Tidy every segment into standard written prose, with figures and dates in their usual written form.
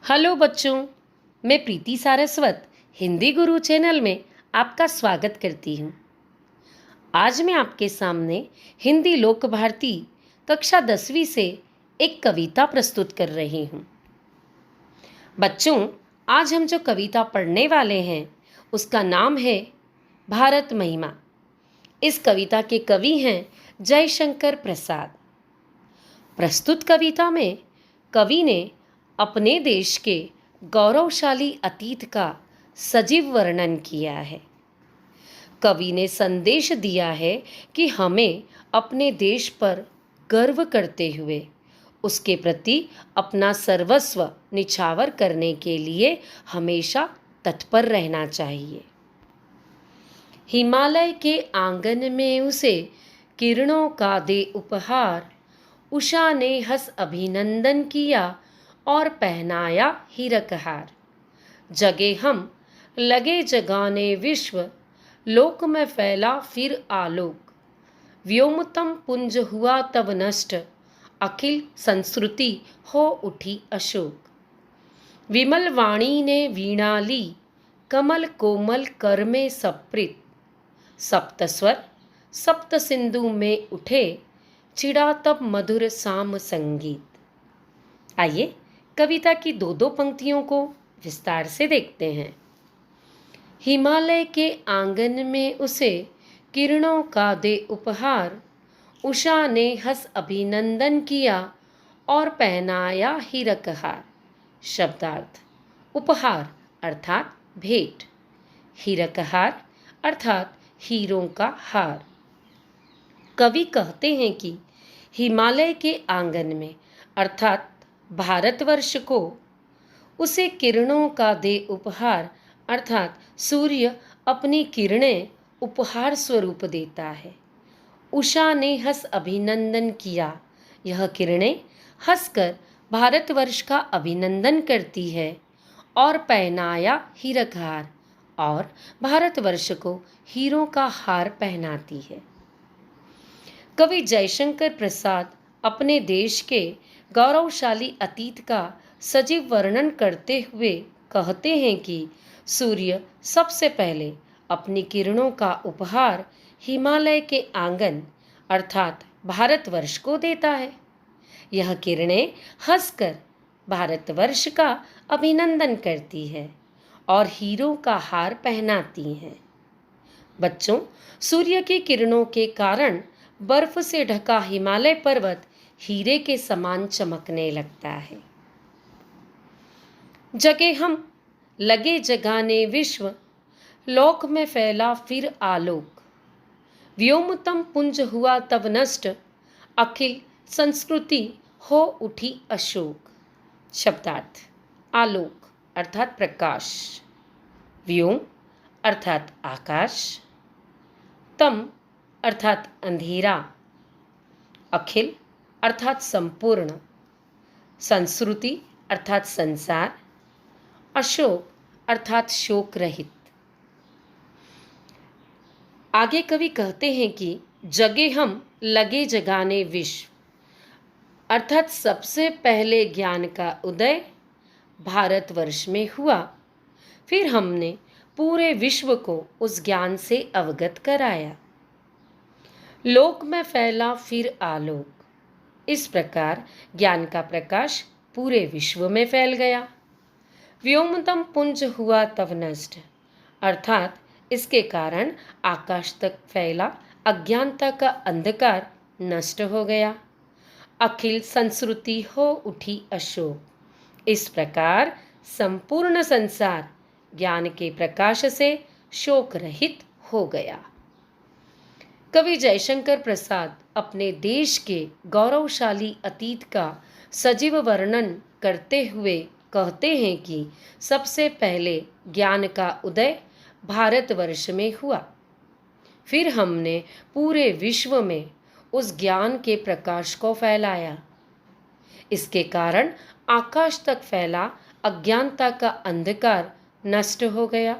Hello बच्चों, मैं प्रीति सारस्वत हिंदी गुरु channel में आपका स्वागत करती हूँ। आज मैं आपके सामने हिंदी लोक भारती कक्षा 10वीं से एक कविता प्रस्तुत कर रही हूँ। बच्चों, आज हम जो कविता पढ़ने वाले हैं उसका नाम है भारत महिमा। इस कविता के कवि हैं जयशंकर प्रसाद। प्रस्तुत कविता में कवि ने अपने देश के गौरवशाली अतीत का सजीव वर्णन किया है। कवि ने संदेश दिया है कि हमें अपने देश पर गर्व करते हुए उसके प्रति अपना सर्वस्व निछावर करने के लिए हमेशा तत्पर रहना चाहिए। हिमालय के आंगन में उसे किरणों का दे उपहार, उषा ने हंस अभिनंदन किया और पहनाया हीरक हार। जगे हम लगे जगाने विश्व, लोक में फैला फिर आलोक। व्योमतम पुंज हुआ तब नष्ट, अखिल संस्कृति हो उठी अशोक। विमल वाणी ने वीणा ली, कमल कोमल कर में सप्रित। सप्त स्वर सप्त सिंधु में उठे, चिड़ा तब मधुर साम संगीत। आइए कविता की दो पंक्तियों को विस्तार से देखते हैं। हिमालय के आंगन में उसे किरणों का दे उपहार, उषा ने हंस अभिनंदन किया और पहनाया हीरक हार। शब्दार्थ: उपहार अर्थात भेंट, हीरक हार अर्थात हीरों का हार। कवि कहते हैं कि हिमालय के आंगन में अर्थात भारतवर्ष को उसे किरणों का दे उपहार अर्थात सूर्य अपनी किरणें उपहार स्वरूप देता है। उषा ने हंस अभिनंदन किया, यह किरणें हंसकर भारतवर्ष का अभिनंदन करती है। और पहनाया हीरक हार, और भारतवर्ष को हीरों का हार पहनाती है। कवि जयशंकर प्रसाद अपने देश के गौरवशाली अतीत का सजीव वर्णन करते हुए कहते हैं कि सूर्य सबसे पहले अपनी किरणों का उपहार हिमालय के आंगन अर्थात भारतवर्ष को देता है। यह किरणें हंसकर भारतवर्ष का अभिनंदन करती है और हीरों का हार पहनाती हैं। बच्चों, सूर्य की किरणों के कारण बर्फ से ढका हिमालय पर्वत हीरे के समान चमकने लगता है। जगे हम लगे जगाने विश्व, लोक में फैला फिर आलोक। व्योमतम पुंज हुआ तब नष्ट, अखिल संस्कृति हो उठी अशोक। शब्दार्थ: आलोक अर्थात प्रकाश, व्योम अर्थात आकाश, तम अर्थात अंधेरा, अखिल अर्थात संपूर्ण, संस्कृति अर्थात संसार, अशोक अर्थात शोक रहित। आगे कवि कहते हैं कि जगे हम लगे जगाने विश्व अर्थात सबसे पहले ज्ञान का उदय भारतवर्ष में हुआ, फिर हमने पूरे विश्व को उस ज्ञान से अवगत कराया। लोक में फैला फिर आलोक, इस प्रकार ज्ञान का प्रकाश पूरे विश्व में फैल गया। व्योमतम पुंज हुआ तब नष्ट अर्थात इसके कारण आकाश तक फैला अज्ञानता का अंधकार नष्ट हो गया। अखिल संस्कृति हो उठी अशोक, इस प्रकार संपूर्ण संसार ज्ञान के प्रकाश से शोक रहित हो गया। कवि जयशंकर प्रसाद अपने देश के गौरवशाली अतीत का सजीव वर्णन करते हुए कहते हैं कि सबसे पहले ज्ञान का उदय भारतवर्ष में हुआ, फिर हमने पूरे विश्व में उस ज्ञान के प्रकाश को फैलाया। इसके कारण आकाश तक फैला अज्ञानता का अंधकार नष्ट हो गया।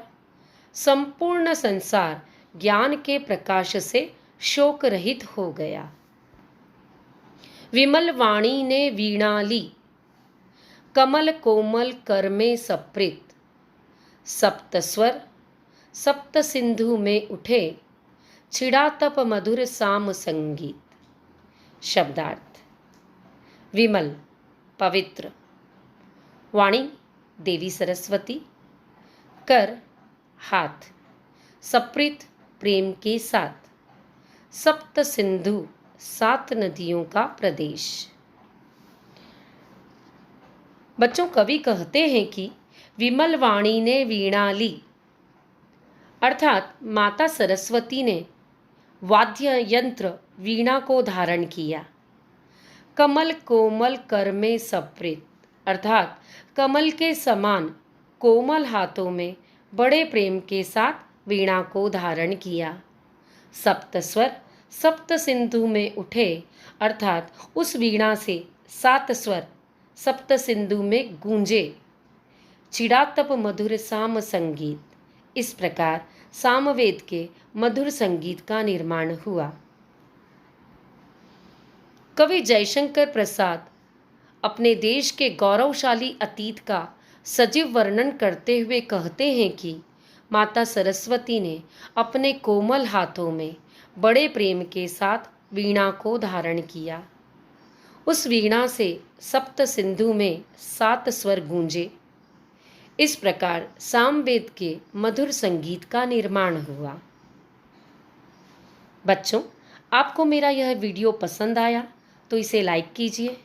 संपूर्ण संसार ज्ञान के प्रकाश से शोक रहित हो गया। विमल वाणी ने वीणा ली, कमल कोमल कर में सप्रीत, सप्त स्वर सप्त सिंधु में उठे, छिड़ा तप मधुर साम संगीत। शब्दार्थ। विमल पवित्र, वाणी देवी सरस्वती, कर हाथ, सप्रीत प्रेम के साथ, सप्त सिंधु 7 नदियों का प्रदेश। बच्चों, कवि कहते हैं कि विमल वाणी ने वीणा ली, अर्थात माता सरस्वती ने वाद्य यंत्र वीणा को धारण किया। कमल कोमल कर में सप्रीत, अर्थात कमल के समान कोमल हाथों में बड़े प्रेम के साथ वीणा को धारण किया। सप्त स्वर सप्त सिंधु में उठे, अर्थात उस वीणा से 7 स्वर सप्त सिंधु में गूंजे। छिड़ा तप मधुर साम संगीत, इस प्रकार सामवेद के मधुर संगीत का निर्माण हुआ। कवि जयशंकर प्रसाद अपने देश के गौरवशाली अतीत का सजीव वर्णन करते हुए कहते हैं कि माता सरस्वती ने अपने कोमल हाथों में बड़े प्रेम के साथ वीणा को धारण किया। उस वीणा से सप्त सिंधु में 7 स्वर गूंजे। इस प्रकार सामवेद के मधुर संगीत का निर्माण हुआ। बच्चों, आपको मेरा यह वीडियो पसंद आया तो इसे लाइक कीजिए,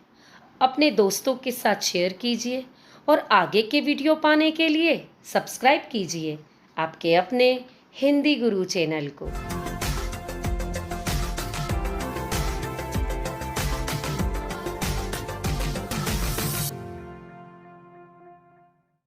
अपने दोस्तों के साथ शेयर कीजिए और आगे के वीडियो पाने के लिए सब्सक्राइब कीजिए आपके अपने हिंदी गुरु चैनल को।